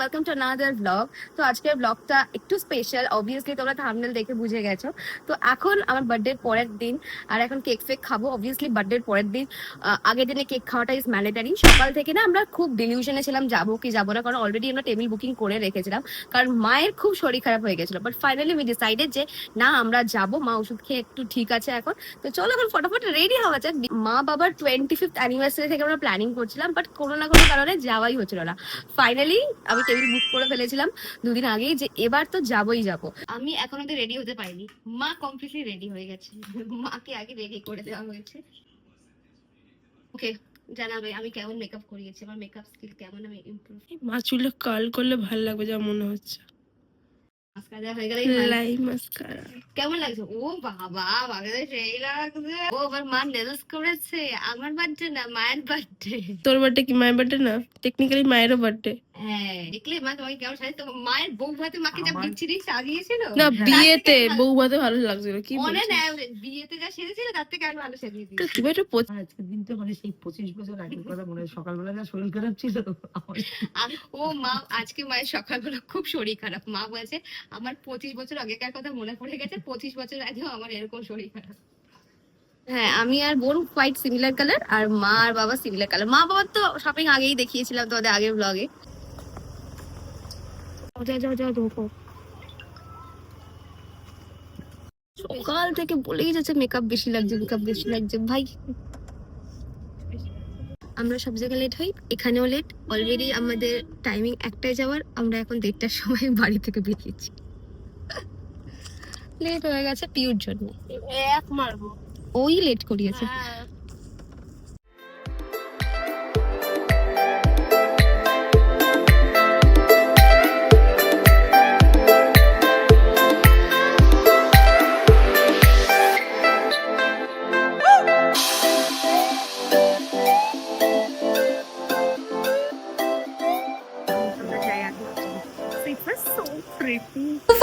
Welcome to another blog. তো আজকের ব্লগটা একটু স্পেশাল, অবভিয়াসলি তোমরা থাম্বনেল দেখে বুঝে গেছো। তো এখন আমার বার্থডের পরের দিন, আর এখন কেক ফেক খাবো। অবভিয়াসলি বার্থডের পরের দিন, আগের দিনে কেক খাওয়াটা ইজ ম্যান্ডেটারি। সকাল থেকে না আমরা খুব ডিলিউশনে ছিলাম যাবো কি যাবো না, কারণ অলরেডি আমরা টেবিল বুকিং করে রেখেছিলাম, কারণ মায়ের খুব শরীর খারাপ হয়ে গেছিল। বাট ফাইনালি উই ডিসাইডেড যে না, আমরা যাবো। মা ওষুধ খেয়ে একটু ঠিক আছে এখন। তো চলো এখন ফটাফট রেডি হওয়া যাক। মা বাবার 25th অ্যানিভার্সারি থেকে আমরা প্ল্যানিং করছিলাম, বাট কোনো না কোনো কারণে যাওয়াই হচ্ছিল না। ফাইনালি আমি টেবিল বুক করে ফেলেছিলাম দুদিন আগেই যে এবার তো যাবোই যাবো। আমি এখন অব্দি রেডি হতে পারিনি, মা কমপ্লিটলি রেডি হয়ে গেছে। মাকে আগে রেডি করে দেওয়া হয়েছে। ওকে, জানাবে আমি কেমন মেকআপ করিয়েছি, আমার মেকআপ স্কিল কেমন আমি ইমপ্রুভ। মা চুলে কার্ল করলে ভালো লাগবে যা মনে হচ্ছে। মাস্কারা হয়ে গেলে লাই মাস্কারা কেমন লাগছে? ও বাবা, বাবাদের সেই লাগছে। ও আবার মা নেলস করেছে। আমার বার্থডে না, মায়ের বার্থডে। তোর বার্থডে কি মায়ের বার্থডে না? টেকনিক্যালি মায়েরও বার্থডে। হ্যাঁ, দেখলে মা তোমাকে কেমন সাজিয়ে, তো মায়ের বউ ভাতে মাকে যা বিচ্ছিরি সাজিয়েছিল না, বিয়েতে বউ ভাতে ভালো লাগছিল। কি অনেক বিয়েতে যা সেজেছিল তার থেকে আরো ভালো সেজিয়ে দিয়েছে। তুমি একটু আজকের দিনটা মানে সেই 25 বছর আগের কথা মনে হয়। সকালবেলা যা শরীর খারাপ ছিল ও মা, আজকে মায়ের সকালবেলা খুব শরীর খারাপ। মা বলছে আমার 25 বছর আগেকার কথা মনে পড়ে গেছে, 25 বছর আগেও আমার এরকম শরীর খারাপ। হ্যাঁ, আমি আর বোন কোয়াইট সিমিলার কালার, আর মা আর বাবা সিমিলার কালার। মা বাবার তো শপিং আগেই দেখিয়েছিলাম তোমাদের আগের ব্লগে। সকাল থেকে বলেই যাচ্ছে মেকআপ বেশি লাগছে, মেকআপ বেশি লাগছে। ভাই আমরা সব জায়গায় লেট হই, এখানেও লেট। অলরেডি আমাদের টাইমিং 1টায় যাওয়ার, আমরা এখন 1:30টার সময় বাড়ি থেকে বেরিয়েছি। লেট হয়ে গেছে পিউর জন্য। এক মারবো, ওই লেট করিয়েছে।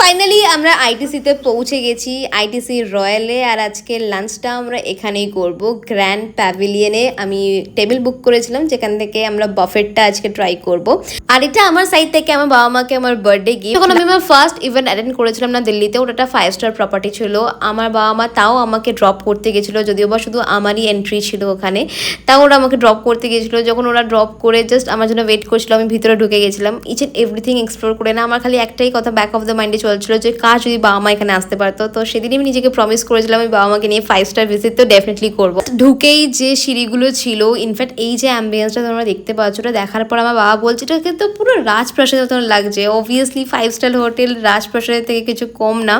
ফাইনালি আমরা আইটিসিতে পৌঁছে গেছি, আইটিসি রয়্যালে। আর আজকে লাঞ্চটা আমরা এখানেই করব, গ্র্যান্ড প্যাভিলিয়নে। আমি টেবিল বুক করেছিলাম, যেখান থেকে আমরা বাফেটটা আজকে ট্রাই করব। আর এটা আমার সাইড থেকে আমার বাবা মাকে আমার বার্থডে গিফট। যখন আমি আমার ফার্স্ট ইভেন্ট অ্যাটেন্ড করেছিলাম না দিল্লিতে, ওটা 5 স্টার প্রপার্টি ছিল। আমার বাবা মা তাও আমাকে ড্রপ করতে গেছিলো, যদিও বা শুধু আমারই এন্ট্রি ছিল ওখানে। তাও ওরা আমাকে ড্রপ করতে গেছিলো। যখন ওরা ড্রপ করে জাস্ট আমার জন্য ওয়েট করছিল, আমি ভিতরে ঢুকে গেছিলাম। ইচ এন্ড এভরিথিং এক্সপ্লোর করে না, আমার খালি একটাই কথা ব্যাক অফ দ্য মাইন্ডে চলছিল যে কাজ যদি বাবা মা এখানে আসতে পারতো। তো সেদিনই আমি নিজেকে প্রমিস করেছিলাম আমি বাবা মাকে নিয়ে 5 স্টার ভিজিট তো ডেফিনেটলি করবো। ঢুকেই যে সিঁড়িগুলো ছিল, ইনফ্যাক্ট এই যে অ্যাম্বিয়েন্সটা তোমরা দেখতে পাচ্ছ, ওটা দেখার পর আমার বাবা বলছে এটা কিন্তু পুরো রাজপ্রাসাদের মতন লাগছে। অবভিয়াসলি 5 স্টার হোটেল রাজপ্রাসাদের থেকে কিছু কম না।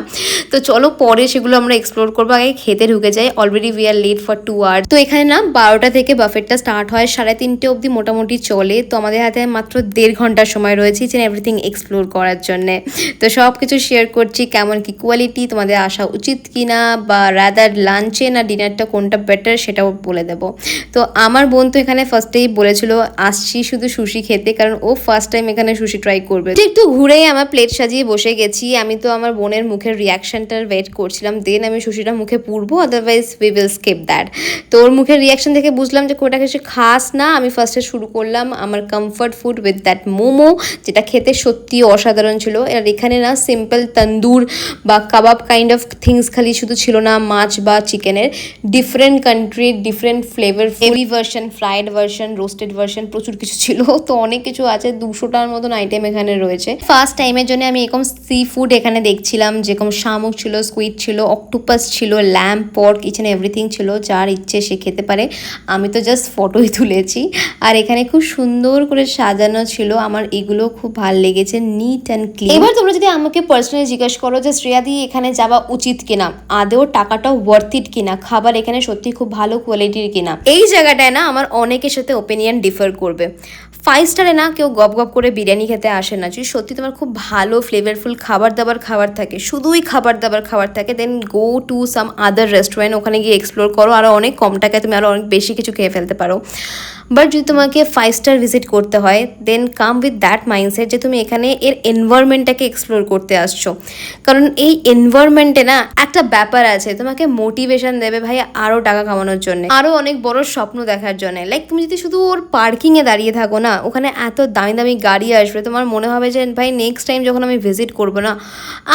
তো চলো পরে সেগুলো আমরা এক্সপ্লোর করবো, আগে খেতে ঢুকে যাই। Already we are late for 2 hours. তো এখানে না 12টা থেকে বাফেটটা স্টার্ট হয়, 3:30 অবধি মোটামুটি চলে। তো আমাদের হাতে মাত্র 1.5 ঘন্টার সময় রয়েছে যে এভরিথিং এক্সপ্লোর করার জন্যে। তো সব কিছু শেয়ার করছি, কেমন কি কোয়ালিটি, তোমাদের আসা উচিত কিনা, বা রাদার লাঞ্চে না ডিনারটা কোনটা বেটার সেটাও বলে দেবো। তো আমার বোন তো এখানে ফার্স্টেই বলেছিল আসছি শুধু সুশি খেতে, কারণ ও ফার্স্ট টাইম এখানে সুশি ট্রাই করবে। একটু ঘুরেই আমার প্লেট সাজিয়ে বসে গেছি। আমি তো আমার বোনের মুখের রিয়াকশনটার ওয়েট করছিলাম, দেন আমি সুশিটা মুখে পুরবো, otherwise we will skip that. তো ওর মুখের রিয়াকশন থেকে বুঝলাম যে কোটা কিছু খাস না। আমি ফার্স্টে শুরু করলাম আমার comfort food with that momo, যেটা খেতে সত্যি অসাধারণ ছিল। আর এখানে না সিম্পল তন্দুর বা কাবাব কাইন্ড অফ থিংস খালি শুধু ছিল না, মাছ বা চিকেনের different country different flavour, heavy version, fried version, roasted version, প্রচুর কিছু ছিল। তো অনেক কিছু আছে, 200টার মতন আইটেম এখানে রয়েছে। ফার্স্ট টাইমের জন্য আমি এরকম সি ফুড এখানে দেখছিলাম, যেরকম শামুক ছিল, স্কুইড ছিল, অক্টোপাস ছিল, lamb, pork, each and everything ছিল। যার ইচ্ছে সে খেতে পারে, আমি তো জাস্ট ফটোই তুলেছি। আর এখানে খুব সুন্দর করে সাজানো ছিল, আমার এগুলো খুব ভালো লেগেছে, নিট অ্যান্ড ক্লিন। এবার তোমরা যদি আমাকে পার্সোনালি জিজ্ঞেস করো যে শ্রেয়াদি এখানে যাওয়া উচিত কিনা, আদেও টাকাটা ওয়ার্থ ইট কিনা, খাবার এখানে সত্যি খুব ভালো কোয়ালিটির কিনা, এই জায়গাটায় না আমার অনেকের সাথে ওপিনিয়ন ডিফার করবে। 5 স্টারে না কেউ গপ গপ করে বিরিয়ানি খেতে আসে না। যদি সত্যি তোমার খুব ভালো ফ্লেভারফুল খাবার থাকে, শুধুই খাবার থাকে, দেন go to some other restaurant, ওখানে গিয়ে এক্সপ্লোর করো, আরও অনেক কম টাকায় তুমি আরও অনেক বেশি কিছু খেয়ে ফেলতে পারো। বাট যদি তোমাকে 5 স্টার ভিজিট করতে হয় দেন কাম উইথ দ্যাট মাইন্ডসেট যে তুমি এখানে এর এনভায়রনমেন্টটাকে এক্সপ্লোর করতে আসছো। কারণ এই এনভায়রনমেন্টে না একটা ব্যাপার আছে, তোমাকে মোটিভেশন দেবে ভাই আরও টাকা কামানোর জন্য, আরও অনেক বড় স্বপ্ন দেখার জন্য। লাইক তুমি যদি শুধু ওর পার্কিংয়ে দাঁড়িয়ে থাকো না, ওখানে এত দামি দামি গাড়ি আসবে, তোমার মনে হবে যে ভাই নেক্সট টাইম যখন আমি ভিজিট করবো না,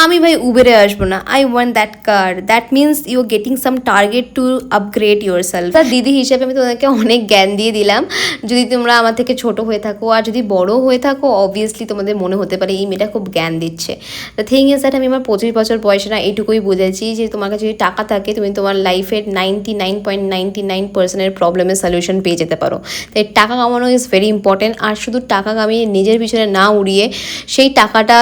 আমি ভাই উবেরে আসবো না, I want that car. That means you getting some target to upgrade yourself. তার দিদি হিসেবে আমি তোমাদেরকে অনেক জ্ঞান দিয়ে দিলাম। যদি তোমরা আমার থেকে ছোট হয়ে থাকো আর যদি বড় হয়ে থাকো, অবভিয়াসলি তোমাদের মনে হতে পারে এই মেয়েটা খুব জ্ঞান দিচ্ছে। দ্য থিং ইজ দ্যাট আমি আমার 25 বছর বয়সে না এইটুকুই বুঝেছি যে তোমার কাছে যদি টাকা থাকে তুমি তোমার লাইফের 99.99% প্রবলেমের সলিউশন পেয়ে যেতে পারো। তাই টাকা কামানো ইজ ভেরি ইম্পর্টেন্ট। আর শুধু টাকা কামিয়ে নিজের পিছনে না উড়িয়ে সেই টাকাটা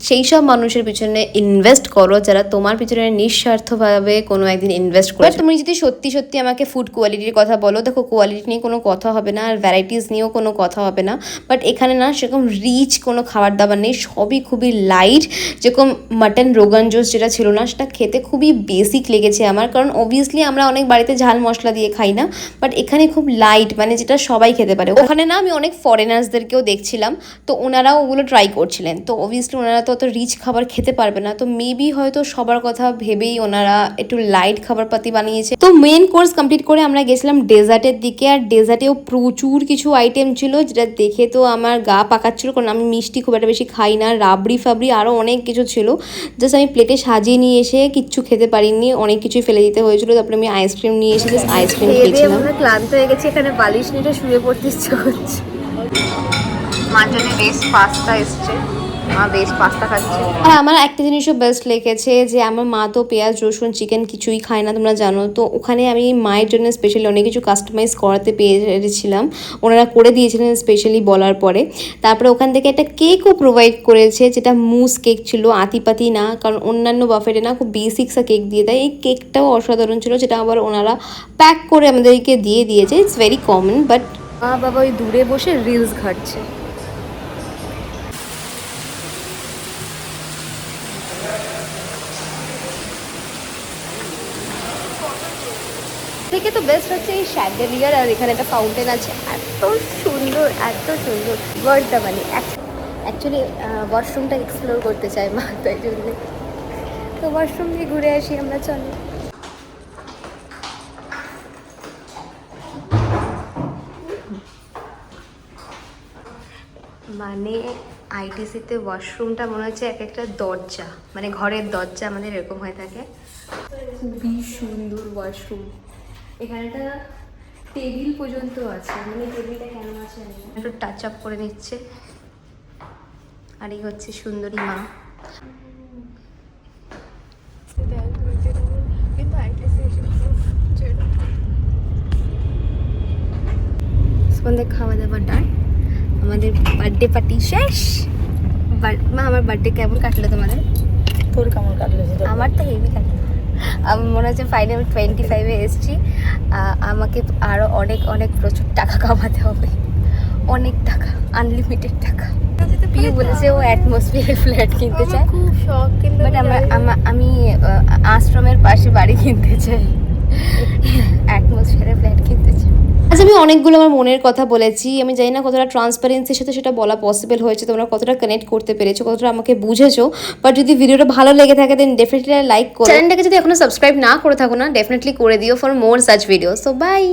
সেই সব মানুষের পিছনে ইনভেস্ট করো যারা তোমার পিছনে নিঃস্বার্থভাবে কোনো একদিন ইনভেস্ট করে। তুমি যদি সত্যি সত্যি আমাকে ফুড কোয়ালিটির কথা বলো, দেখো কোয়ালিটি নিয়ে কোনো কথা হবে না আর ভ্যারাইটিস নিয়েও কোনো কথা হবে না। বাট এখানে না সেরকম রিচ কোনো খাবার দাবার নেই, সবই খুবই লাইট। যেরকম মাটন রোগান জোশ যেটা ছিল না, সেটা খেতে খুবই বেসিক লেগেছে আমার, কারণ অবভিয়াসলি আমরা অনেক বাড়িতে ঝাল মশলা দিয়ে খাই না, বাট এখানে খুব লাইট, মানে যেটা সবাই খেতে পারে। ওখানে না আমি অনেক ফরেনার্সদেরকেও দেখছিলাম, তো ওনারাও ওগুলো ট্রাই করছিলেন। তো অবভিয়াসলি ওনারা তো অত রিচ খাবার খেতে পারবে না, তো মেবি হয়তো সবার কথা ভেবেই ওনারা একটু লাইট খাবার পাতি বানিয়েছে। তো মেন কোর্স কমপ্লিট করে আমরা গেছিলাম ডেজার্টের দিকে, আর ডেজার্টেও প্রচুর কিছু আইটেম ছিল যেটা দেখে তো আমার গা পাকাচ্ছিল, কারণ আমি মিষ্টি খুব একটা বেশি খাই না। রাবড়ি ফাবড়ি আরও অনেক কিছু ছিল, জাস্ট আমি প্লেটে সাজিয়ে নিয়ে এসে কিচ্ছু খেতে পারিনি, অনেক কিছুই ফেলে দিতে হয়েছিল। তারপরে আমি আইসক্রিম নিয়ে এসে জাস্ট আইসক্রিম খেয়েছিলাম। আমরা ক্লান্ত হয়ে গেছি, এখানে বালিশ নিয়ে শুয়ে পড়তে ইচ্ছা করছে। মার জন্য বেস্ট পাস্তা এসছে, মা বেস্ট পাস্তা খাচ্ছে। আর আমার একটা জিনিসও বেস্ট লেগেছে যে আমার মা তো পেঁয়াজ রসুন চিকেন কিছুই খায় না, তোমরা জানো। তো ওখানে আমি মায়ের জন্য স্পেশালি অনেক কিছু কাস্টমাইজ করাতে পেরেছিলাম, ওনারা করে দিয়েছিলেন স্পেশালি বলার পরে। তারপরে ওখান থেকে একটা কেকও প্রোভাইড করেছে, যেটা মুস কেক ছিল, আতিপাতি না, কারণ অন্যান্য বাফেটে না খুব বেসিকসা কেক দিয়ে দেয়। এই কেকটাও অসাধারণ ছিল, যেটা আবার ওনারা প্যাক করে আমাদেরকে দিয়ে দিয়েছে। It's very common. বাট মা বাবা ওই দূরে বসে রিলস ঘাটছে। থেকে তো বেস্ট হচ্ছে এই শ্যান্ডেলিয়ার, আর এখানে একটা ফাউন্টেন আছে, এত সুন্দর এত সুন্দর, ওয়ার্ড দ্য মানি। অ্যাকচুয়ালি ওয়াশরুমটা এক্সপ্লোর করতে চাই মা, তাই জন্য তো ওয়াশরুম দিয়ে ঘুরে আসি আমরা, চলো। মানে আইটিসিতে ওয়াশরুমটা মনে হচ্ছে এক একটা দরজা, মানে ঘরের দরজা আমাদের এরকম হয়ে থাকে। খুবই সুন্দর ওয়াশরুম, এখানেটা টেবিল পর্যন্ত আছে, মানে টেবিলটা কেন আছে একটু টাচ আপ করে নিচ্ছে। আর এই হচ্ছে সুন্দরী মা। আমাদের খাওয়া দাওয়া ডান, আমাদের বার্থডে পার্টি শেষ। মা আমার বার্থডে কেমন কাটলো তোমাদের? তোর কেমন কাটলো? আমার তো হেভি কাটলো। আমি মনে হচ্ছে ফাইনাল 25-এ এসেছি, আমাকে আরও অনেক অনেক প্রচুর টাকা কামাতে হবে, অনেক টাকা, আনলিমিটেড টাকা। পিউ বলেছে ও অ্যাটমসফিয়ার ফ্ল্যাট কিনতে চায়, খুব শখ, কিন্তু বাট আমি আশ্রমের পাশে বাড়ি কিনতে চাই, অ্যাটমসফিয়ারের ফ্ল্যাট কিনতে চাই। আচ্ছা, আমি অনেকগুলো আমার মনের কথা বলেছি, আমি জানি না কতটা ট্রান্সপারেন্সির সাথে সেটা বলা পসিবল হয়েছে, তোমরা কতটা কানেক্ট করতে পেরেছো, কতটা আমাকে বুঝেছো। বাট যদি ভিডিওটা ভালো লেগে থাকে দেন ডেফিনেটলি লাইক করো। চ্যানেলটাকে যদি এখনো সাবস্ক্রাইব না করে থাকো না, ডেফিনেটলি করে দিও for more such video. So by.